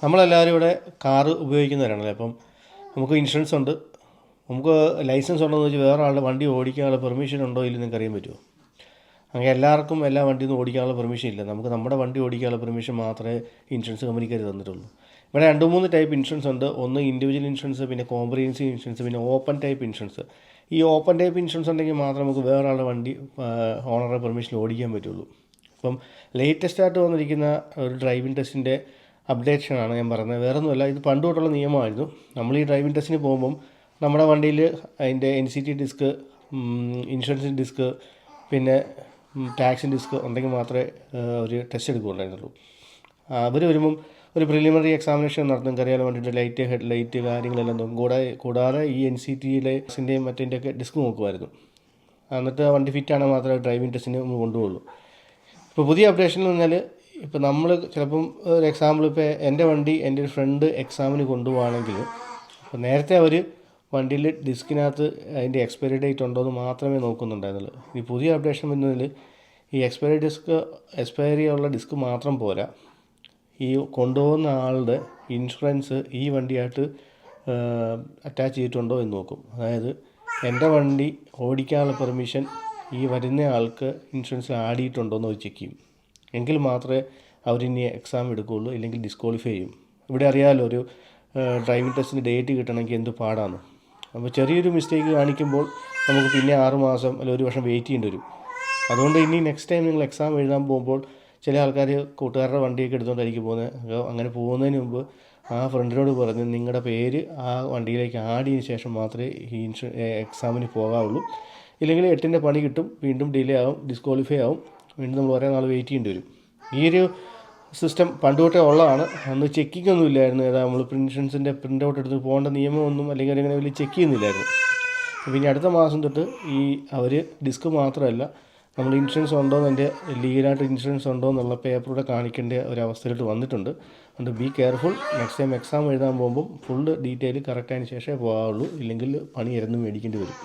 നമ്മളെല്ലാവരും ഇവിടെ കാറ് ഉപയോഗിക്കുന്നവരാണല്ലോ. അപ്പം നമുക്ക് ഇൻഷുറൻസ് ഉണ്ട്, നമുക്ക് ലൈസൻസ് ഉണ്ടോ എന്ന് വെച്ചാൽ വേറെ ആളുടെ വണ്ടി ഓടിക്കാനുള്ള പെർമിഷൻ ഉണ്ടോ ഇല്ലെന്ന് നിങ്ങൾക്ക് അറിയാൻ പറ്റുമോ? അങ്ങനെ എല്ലാവർക്കും എല്ലാ വണ്ടിയൊന്നും ഓടിക്കാനുള്ള പെർമിഷൻ ഇല്ല. നമുക്ക് നമ്മുടെ വണ്ടി ഓടിക്കാനുള്ള പെർമിഷൻ മാത്രമേ ഇൻഷുറൻസ് കമ്പനിക്കാർ തന്നിട്ടുള്ളൂ. ഇവിടെ 2-3 ടൈപ്പ് ഇൻഷുറൻസ് ഉണ്ട്. ഒന്ന് ഇൻഡിവിജ്വൽ ഇൻഷുറൻസ്, പിന്നെ കോംപ്രിഹെൻസീവ് ഇൻഷുറൻസ്, പിന്നെ ഓപ്പൺ ടൈപ്പ് ഇൻഷുറൻസ്. ഈ ഓപ്പൺ ടൈപ്പ് ഇൻഷുറൻസ് ഉണ്ടെങ്കിൽ മാത്രമേ നമുക്ക് വേറെ ആളുടെ വണ്ടി ഓണറുടെ പെർമിഷൻ ഓടിക്കാൻ പറ്റുള്ളൂ. അപ്പം ലേറ്റസ്റ്റ് ആയിട്ട് വന്നിരിക്കുന്ന ഒരു ഡ്രൈവിംഗ് ടെസ്റ്റിൻ്റെ അപ്ഡേഷനാണ് ഞാൻ പറയുന്നത്. വേറെ ഒന്നുമല്ല, ഇത് പണ്ട് തൊട്ടുള്ള നിയമമായിരുന്നു. നമ്മൾ ഈ ഡ്രൈവിംഗ് ടെസ്റ്റിന് പോകുമ്പം നമ്മുടെ വണ്ടിയിൽ അതിൻ്റെ NCT ഡിസ്ക്, ഇൻഷുറൻസിൻ്റെ ഡിസ്ക്, പിന്നെ ടാക്സിൻ്റെ ഡിസ്ക് ഉണ്ടെങ്കിൽ മാത്രമേ ഒരു ടെസ്റ്റ് എടുക്കുകയുണ്ടായിരുന്നുള്ളൂ. അവർ വരുമ്പം ഒരു പ്രിലിമിനറി എക്സാമിനേഷൻ നടത്തും. കറിയാൻ വേണ്ടിയിട്ട് ലൈറ്റ്, ഹെഡ് ലൈറ്റ്, കാര്യങ്ങളെല്ലാം നോക്കും. കൂടാതെ ഈ NCTയിലെയും മറ്റേൻ്റെയൊക്കെ ഡിസ്ക് നോക്കുമായിരുന്നു. എന്നിട്ട് വണ്ടി ഫിറ്റാണെങ്കിൽ മാത്രമേ ഡ്രൈവിംഗ് ടെസ്റ്റിന് നമ്മൾ കൊണ്ടുപോകുള്ളൂ. ഇപ്പോൾ പുതിയ അപ്ഡേഷൻ എന്ന് പറഞ്ഞാൽ, ഇപ്പോൾ നമ്മൾ ചിലപ്പം ഒരു എക്സാമ്പിൾ, ഇപ്പോൾ എൻ്റെ വണ്ടി എൻ്റെ ഒരു ഫ്രണ്ട് എക്സാമിന് കൊണ്ടുപോകുകയാണെങ്കിൽ, അപ്പോൾ നേരത്തെ അവർ വണ്ടിയിൽ ഡിസ്കിനകത്ത് അതിൻ്റെ എക്സ്പയറി ഡേറ്റ് ഉണ്ടോ എന്ന് മാത്രമേ നോക്കുന്നുണ്ടായിരുന്നുള്ളൂ. ഈ പുതിയ അപ്ഡേഷൻ വരുന്നതിൽ ഈ എക്സ്പയറി ഉള്ള ഡിസ്ക് മാത്രം പോരാ, ഈ കൊണ്ടുപോകുന്ന ആളുടെ ഇൻഷുറൻസ് ഈ വണ്ടിയായിട്ട് അറ്റാച്ച് ചെയ്തിട്ടുണ്ടോ എന്ന് നോക്കും. അതായത് എൻ്റെ വണ്ടി ഓടിക്കാനുള്ള പെർമിഷൻ ഈ വരുന്ന ആൾക്ക് ഇൻഷുറൻസിൽ ആഡ് ചെയ്തിട്ടുണ്ടോ എന്ന് അവർ ചെക്ക് ചെയ്യും. എങ്കിൽ മാത്രമേ അവരിനി എക്സാം എടുക്കുകയുള്ളൂ, ഇല്ലെങ്കിൽ ഡിസ്ക്വാളിഫൈ ചെയ്യും. ഇവിടെ അറിയാമല്ലോ, ഒരു ഡ്രൈവിംഗ് ടെസ്റ്റിന് ഡേറ്റ് കിട്ടണമെങ്കിൽ എന്ത് പാടാണ്. അപ്പോൾ ചെറിയൊരു മിസ്റ്റേക്ക് കാണിക്കുമ്പോൾ നമുക്ക് പിന്നെ 6 മാസം അല്ലെങ്കിൽ 1 വർഷം വെയിറ്റ് ചെയ്യേണ്ടി വരും. അതുകൊണ്ട് ഇനി നെക്സ്റ്റ് ടൈം നിങ്ങൾ എക്സാം എഴുതാൻ പോകുമ്പോൾ, ചില ആൾക്കാർ കൂട്ടുകാരുടെ വണ്ടിയൊക്കെ എടുത്തുകൊണ്ടായിരിക്കും പോകുന്നത്. അങ്ങനെ പോകുന്നതിന് മുമ്പ് ആ ഫ്രണ്ടിനോട് പറഞ്ഞ് നിങ്ങളുടെ പേര് ആ വണ്ടിയിലേക്ക് ആഡ് ചെയ്തതിന് ശേഷം മാത്രമേ ഈ എക്സാമിന് പോകാവുള്ളൂ. ഇല്ലെങ്കിൽ 8ൻ്റെ പണി കിട്ടും, വീണ്ടും ഡിലേ ആവും, ഡിസ്ക്വാളിഫൈ ആവും, വീണ്ടും നമ്മൾ കുറേ നാൾ വെയിറ്റ് ചെയ്യേണ്ടി വരും. ഈ ഒരു സിസ്റ്റം പണ്ട് തൊട്ടേ ഉള്ളതാണ്. അന്ന് ചെക്കിംഗ് ഒന്നും ഇല്ലായിരുന്നു. നമ്മൾ ഇൻഷുറൻസിൻ്റെ പ്രിൻ്റ് ഔട്ട് എടുത്ത് പോകേണ്ട നിയമമൊന്നും അല്ലെങ്കിൽ അങ്ങനെ വലിയ ചെക്ക് ചെയ്യുന്നില്ലായിരുന്നു. പിന്നെ അടുത്ത മാസം തൊട്ട് അവർ ഡിസ്ക് മാത്രമല്ല, നമ്മൾ ഇൻഷുറൻസ് ഉണ്ടോ എന്ന്, ലീഗലായിട്ട് ഇൻഷുറൻസ് ഉണ്ടോ എന്നുള്ള പേപ്പറൂടെ കാണിക്കേണ്ട ഒരവസ്ഥയിലോട്ട് വന്നിട്ടുണ്ട്. അതുകൊണ്ട് be careful. Next time exam എഴുതാൻ പോകുമ്പം ഫുൾ ഡീറ്റെയിൽ കറക്റ്റ് ആയതിനു ശേഷമേ പോകാവുള്ളൂ, ഇല്ലെങ്കിൽ പണി ഇരന്ന് മേടിക്കേണ്ടി വരും.